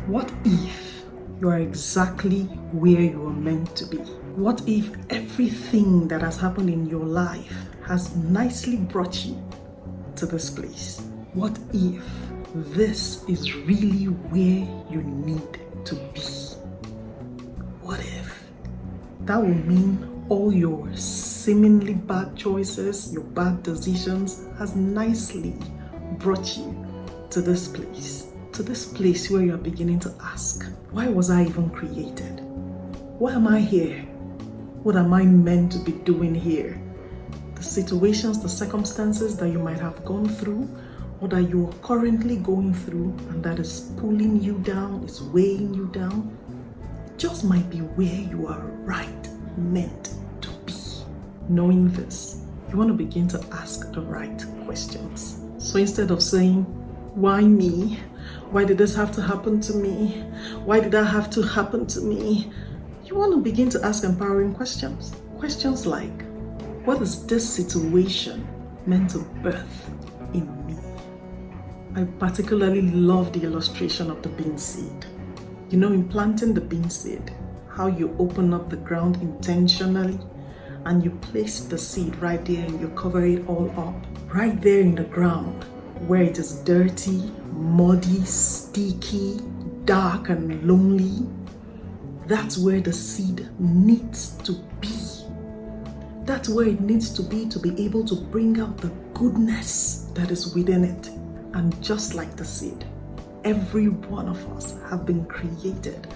What if you are exactly where you are meant to be? What if everything that has happened in your life has nicely brought you to this place? What if this is really where you need to be? What if? That will mean all your seemingly bad choices, your bad decisions has nicely brought you to this place. To this place where you are beginning to ask, why was I even created? Why am I here? What am I meant to be doing here? The situations, the circumstances that you might have gone through or that you are currently going through and that is pulling you down, is weighing you down, it just might be where you are meant to be. Knowing this, you want to begin to ask the right questions. So instead of saying, why me? Why did this have to happen to me? Why did that have to happen to me? You want to begin to ask empowering questions. Questions like, what is this situation meant to birth in me? I particularly love the illustration of the bean seed. You know, in planting the bean seed, how you open up the ground intentionally and you place the seed right there and you cover it all up. Right there in the ground where it is dirty, muddy, sticky, dark and lonely, that's where the seed needs to be. That's where it needs to be able to bring out the goodness that is within it. And just like the seed, every one of us have been created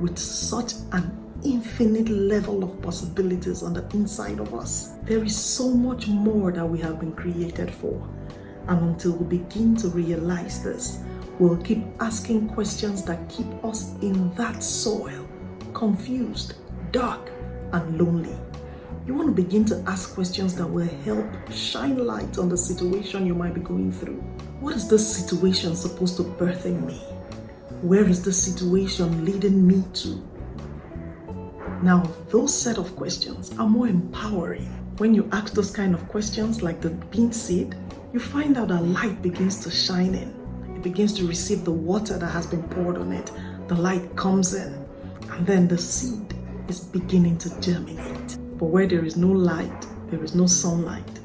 with such an infinite level of possibilities on the inside of us. There is so much more that we have been created for. And until we begin to realize this, we'll keep asking questions that keep us in that soil, confused, dark, and lonely. You want to begin to ask questions that will help shine light on the situation you might be going through. What is this situation supposed to birth in me? Where is this situation leading me to? Now, those set of questions are more empowering. When you ask those kind of questions like the bean seed, you find out that light begins to shine in. It begins to receive the water that has been poured on it. The light comes in, and then the seed is beginning to germinate. But where there is no light, there is no sunlight,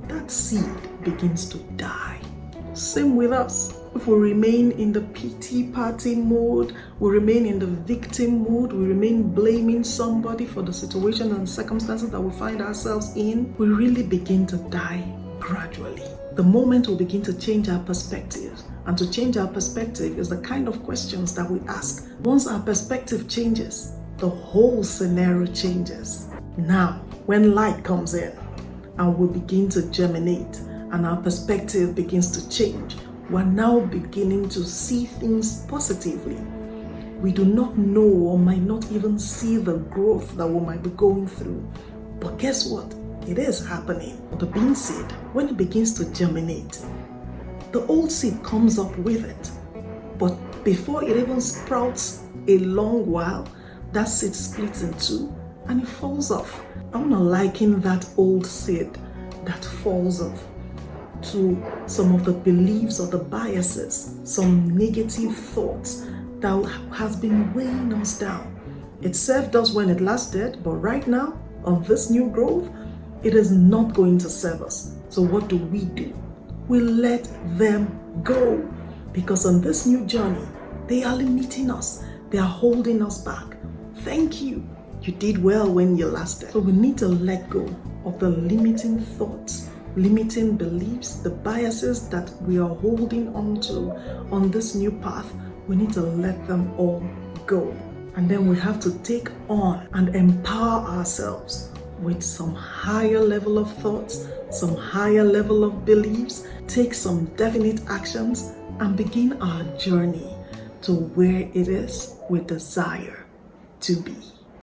that seed begins to die. Same with us. If we remain in the pity party mode, we remain in the victim mood, we remain blaming somebody for the situation and circumstances that we find ourselves in, we really begin to die gradually. The moment we begin to change our perspective, and to change our perspective is the kind of questions that we ask. Once our perspective changes, the whole scenario changes. Now, when light comes in and we begin to germinate and our perspective begins to change, we're now beginning to see things positively. We do not know or might not even see the growth that we might be going through. But guess what? It is happening. The bean seed, when it begins to germinate, the old seed comes up with it. But before it even sprouts a long while, that seed splits in two and it falls off. I want to liken that old seed that falls off to some of the beliefs or the biases, some negative thoughts that has been weighing us down. It served us when it lasted, but right now, on this new growth, it is not going to serve us. So what do? We let them go, because on this new journey, they are limiting us. They are holding us back. Thank you. You did well when you lasted. So we need to let go of the limiting thoughts, limiting beliefs, the biases that we are holding on to on this new path. We need to let them all go. And then we have to take on and empower ourselves with some higher level of thoughts, some higher level of beliefs, take some definite actions, and begin our journey to where it is we desire to be.